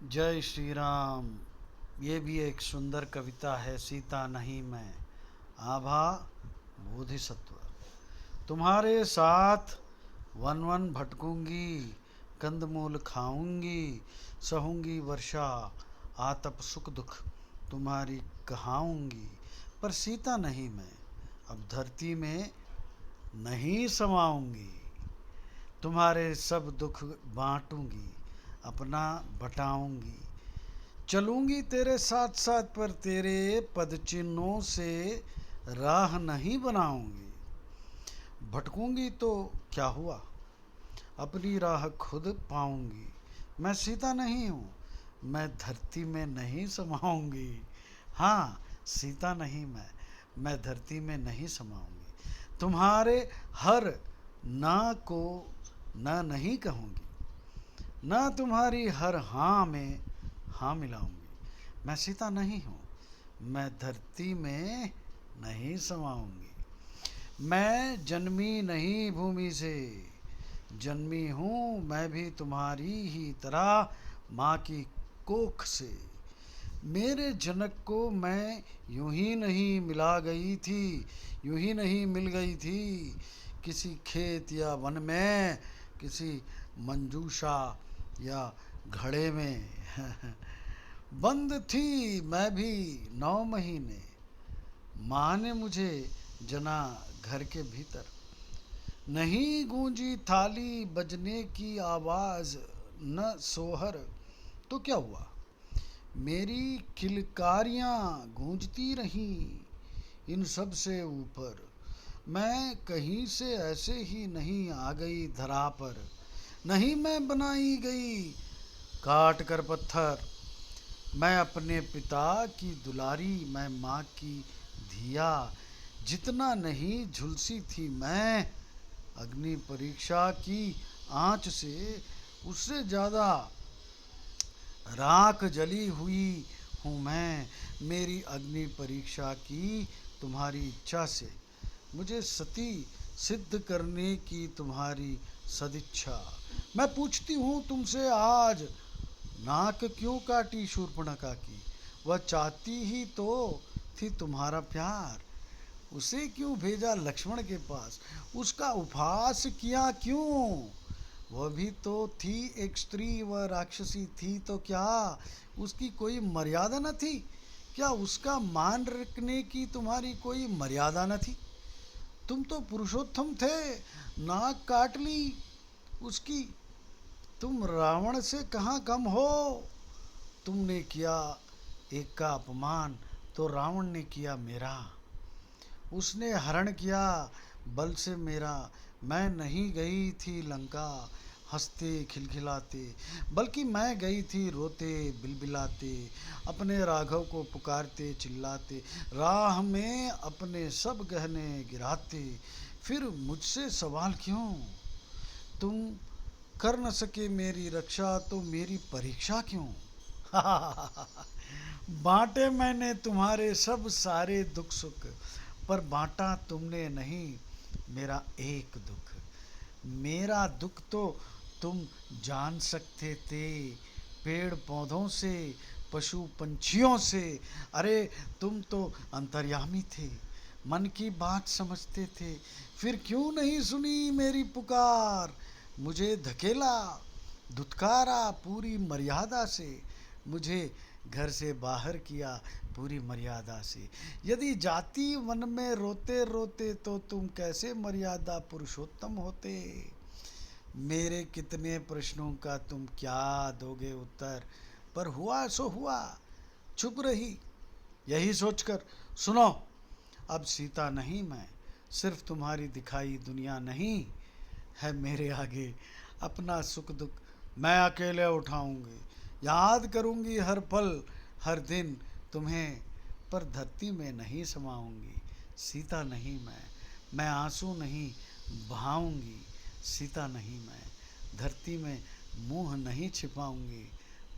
जय श्री राम। ये भी एक सुंदर कविता है। सीता नहीं मैं, आभा बोधिसत्व। तुम्हारे साथ वन वन भटकूंगी, कंदमूल खाऊंगी, सहूंगी वर्षा आतप सुख दुख तुम्हारी कहाऊंगी। पर सीता नहीं मैं, अब धरती में नहीं समाऊंगी। तुम्हारे सब दुख बांटूंगी, अपना बटाऊंगी। चलूंगी तेरे साथ साथ, पर तेरे पद चिन्हों से राह नहीं बनाऊंगी। भटकूंगी तो क्या हुआ, अपनी राह खुद पाऊंगी। मैं सीता नहीं हूँ, मैं धरती में नहीं समाऊंगी। हाँ, सीता नहीं मैं धरती में नहीं समाऊंगी। तुम्हारे हर ना को ना नहीं कहूँगी, ना तुम्हारी हर हाँ में हाँ मिलाऊंगी। मैं सीता नहीं हूँ, मैं धरती में नहीं समाऊंगी। मैं जन्मी नहीं भूमि से, जन्मी हूँ मैं भी तुम्हारी ही तरह माँ की कोख से। मेरे जनक को मैं यूं ही नहीं मिला गई थी, यूं ही नहीं मिल गई थी किसी खेत या वन में, किसी मंजूषा या घड़े में। बंद थी मैं भी 9 महीने, माँ ने मुझे जना घर के भीतर। नहीं गूंजी थाली बजने की आवाज, न सोहर, तो क्या हुआ, मेरी किलकारियाँ गूंजती रहीं इन सब से ऊपर। मैं कहीं से ऐसे ही नहीं आ गई धरा पर, नहीं मैं बनाई गई काट कर पत्थर। मैं अपने पिता की दुलारी, मैं माँ की धिया। जितना नहीं झुलसी थी मैं अग्नि परीक्षा की आँच से, उससे ज़्यादा राख जली हुई हूँ मैं मेरी अग्नि परीक्षा की तुम्हारी इच्छा से। मुझे सती सिद्ध करने की तुम्हारी सदिच्छा। मैं पूछती हूँ तुमसे आज, नाक क्यों काटी शूर्पणखा की। वह चाहती ही तो थी तुम्हारा प्यार, उसे क्यों भेजा लक्ष्मण के पास, उसका उपहास किया क्यों। वह भी तो थी एक स्त्री, वह राक्षसी थी तो क्या उसकी कोई मर्यादा न थी। क्या उसका मान रखने की तुम्हारी कोई मर्यादा न थी। तुम तो पुरुषोत्तम थे, नाक काट ली उसकी। तुम रावण से कहाँ कम हो। तुमने किया एक का अपमान तो रावण ने किया मेरा। उसने हरण किया बल से मेरा। मैं नहीं गई थी लंका हंसते खिलखिलाते, बल्कि मैं गई थी रोते बिलबिलाते, अपने राघव को पुकारते चिल्लाते, राह में अपने सब गहने गिराते। फिर मुझसे सवाल क्यों, तुम कर न सके मेरी रक्षा तो मेरी परीक्षा क्यों। बांटे मैंने तुम्हारे सब सारे दुख सुख, पर बांटा तुमने नहीं मेरा एक दुख। मेरा दुख तो तुम जान सकते थे, पेड़ पौधों से पशु पंछियों से। अरे तुम तो अंतर्यामी थे, मन की बात समझते थे। फिर क्यों नहीं सुनी मेरी पुकार, मुझे धकेला धुतकारा पूरी मर्यादा से। मुझे घर से बाहर किया पूरी मर्यादा से। यदि जाति वन में रोते रोते तो तुम कैसे मर्यादा पुरुषोत्तम होते। मेरे कितने प्रश्नों का तुम क्या दोगे उत्तर, पर हुआ सो हुआ, चुप रही यही सोचकर। सुनो, अब सीता नहीं मैं, सिर्फ तुम्हारी दिखाई दुनिया नहीं है मेरे आगे। अपना सुख दुख मैं अकेले उठाऊंगी, याद करूंगी हर पल हर दिन तुम्हें, पर धरती में नहीं समाऊंगी। सीता नहीं मैं आंसू नहीं बहाऊंगी। सीता नहीं मैं, धरती में मुंह नहीं छिपाऊंगी,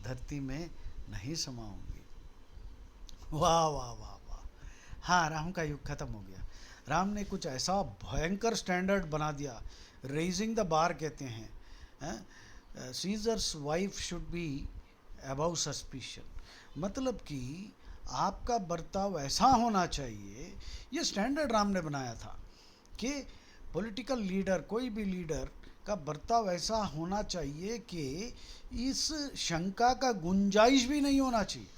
धरती में नहीं समाऊंगी। वाह वाह वाह वाह। हाँ, राम का युग खत्म हो गया। राम ने कुछ ऐसा भयंकर स्टैंडर्ड बना दिया, रेजिंग द बार कहते हैं। Caesar's wife should be above suspicion, मतलब कि आपका बर्ताव ऐसा होना चाहिए, ये स्टैंडर्ड राम ने बनाया था कि पॉलिटिकल लीडर, कोई भी लीडर का बर्ताव ऐसा होना चाहिए कि इस शंका का गुंजाइश भी नहीं होना चाहिए।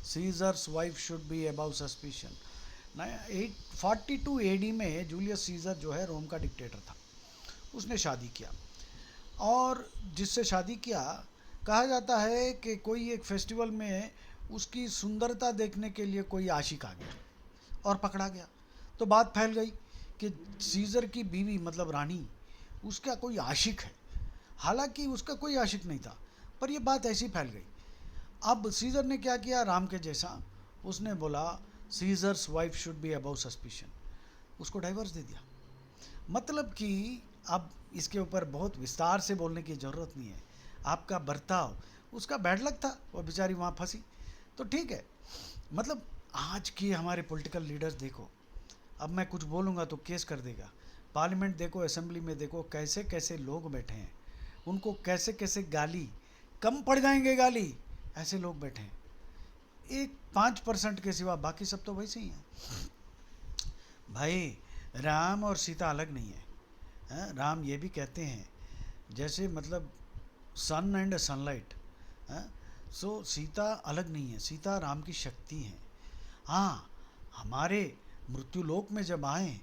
Caesar's wife should be above suspicion. 842 AD में जूलियस सीजर जो है रोम का डिक्टेटर था, उसने शादी किया, और जिससे शादी किया कहा जाता है कि कोई एक फेस्टिवल में उसकी सुंदरता देखने के लिए कोई आशिक आ गया और पकड़ा गया। तो बात फैल गई कि सीजर की बीवी मतलब रानी, उसका कोई आशिक है। हालांकि उसका कोई आशिक नहीं था, पर यह बात ऐसी फैल गई। अब सीजर ने क्या किया, राम के जैसा, उसने बोला Caesar's wife should be above suspicion, उसको डाइवर्स दे दिया। मतलब कि अब इसके ऊपर बहुत विस्तार से बोलने की ज़रूरत नहीं है। आपका बर्ताव, उसका बैड लक था, वो बेचारी वहाँ फंसी, तो ठीक है। मतलब आज के हमारे पॉलिटिकल लीडर्स देखो, अब मैं कुछ बोलूँगा तो केस कर देगा। पार्लियामेंट देखो, असेंबली में देखो, कैसे कैसे लोग बैठे हैं, उनको कैसे कैसे गाली, कम पड़ जाएंगे गाली, ऐसे लोग बैठे हैं। एक 5% के सिवा बाकी सब तो वैसे ही हैं। भाई राम और सीता अलग नहीं है, हैं? राम ये भी कहते हैं जैसे मतलब सन एंड सनलाइट, सो सीता अलग नहीं है, सीता राम की शक्ति है। हाँ, हमारे मृत्युलोक में जब आए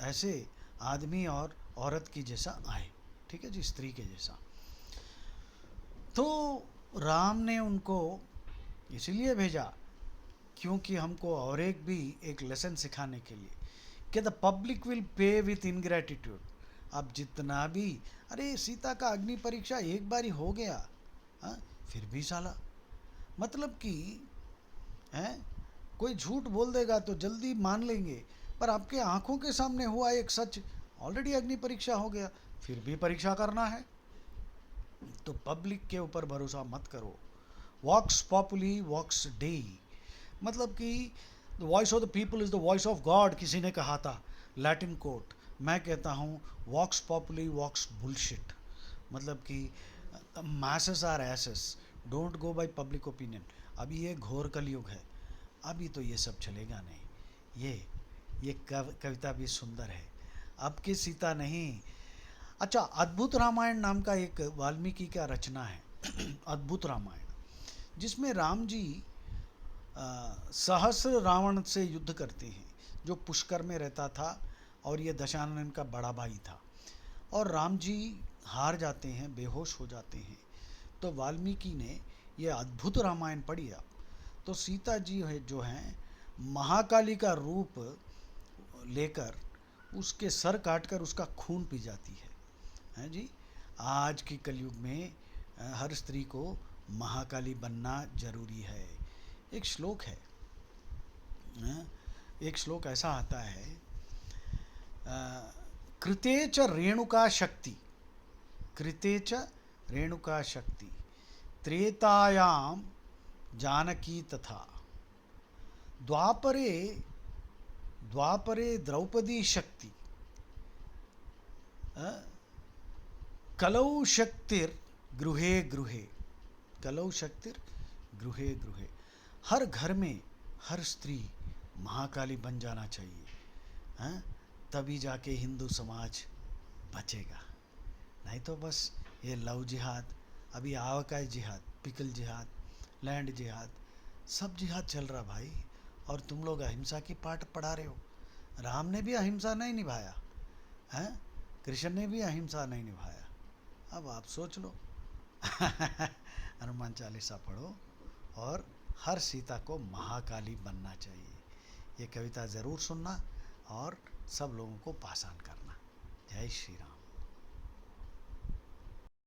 ऐसे आदमी और औरत की जैसा आए, ठीक है जी, स्त्री के जैसा। तो राम ने उनको इसलिए भेजा क्योंकि हमको और एक लेसन सिखाने के लिए कि the public will pay with ingratitude. अब जितना भी, अरे सीता का अग्नि परीक्षा एक बार ही हो गया, हाँ, फिर भी साला, मतलब कि है, कोई झूठ बोल देगा तो जल्दी मान लेंगे, पर आपके आंखों के सामने हुआ एक सच, ऑलरेडी अग्नि परीक्षा हो गया, फिर भी परीक्षा करना है। तो पब्लिक के ऊपर भरोसा मत करो। वॉक्स पॉपुली वॉक्स डे, मतलब कि the voice of the people is the voice of God, किसी ने कहा था, लैटिन कोट। मैं कहता हूँ वॉक्स पॉपुली वॉक्स बुलशिट, मतलब कि masses are asses, don't go by public opinion. अभी ये घोर कलयुग है, अभी तो ये सब चलेगा नहीं। ये कविता भी सुंदर है, अब की सीता नहीं। अच्छा, अद्भुत रामायण नाम का एक वाल्मीकि का रचना है अद्भुत रामायण, जिसमें राम जी सहस्र रावण से युद्ध करते हैं, जो पुष्कर में रहता था, और ये दशानन का बड़ा भाई था, और राम जी हार जाते हैं, बेहोश हो जाते हैं। तो वाल्मीकि ने ये अद्भुत रामायण पढ़ी। आप तो सीता जी है जो हैं, महाकाली का रूप लेकर उसके सर काटकर उसका खून पी जाती है जी। आज की कलयुग में हर स्त्री को महाकाली बनना जरूरी है। एक श्लोक है, एक श्लोक ऐसा आता है, कृते च रेणुका शक्ति, कृते च रेणुका शक्ति, त्रेतायाम जानकी तथा, द्वापरे द्वापरे द्रौपदी शक्ति, कलौ शक्तिर गृहे गृहे, कलौ शक्तिर गृहे गृहे। हर घर में हर स्त्री महाकाली बन जाना चाहिए, हैं? तभी जाके हिंदू समाज बचेगा, नहीं तो बस ये लव जिहाद, अभी आवाकाई जिहाद, पिकल जिहाद, लैंड जिहाद, सब जिहाद चल रहा भाई, और तुम लोग अहिंसा की पाठ पढ़ा रहे हो। राम ने भी अहिंसा नहीं निभाया, हैं? कृष्ण ने भी अहिंसा नहीं निभाया। अब आप सोच लो हनुमान चालीसा पढ़ो, और हर सीता को महाकाली बनना चाहिए। ये कविता ज़रूर सुनना और सब लोगों को पास ऑन करना। जय श्री राम।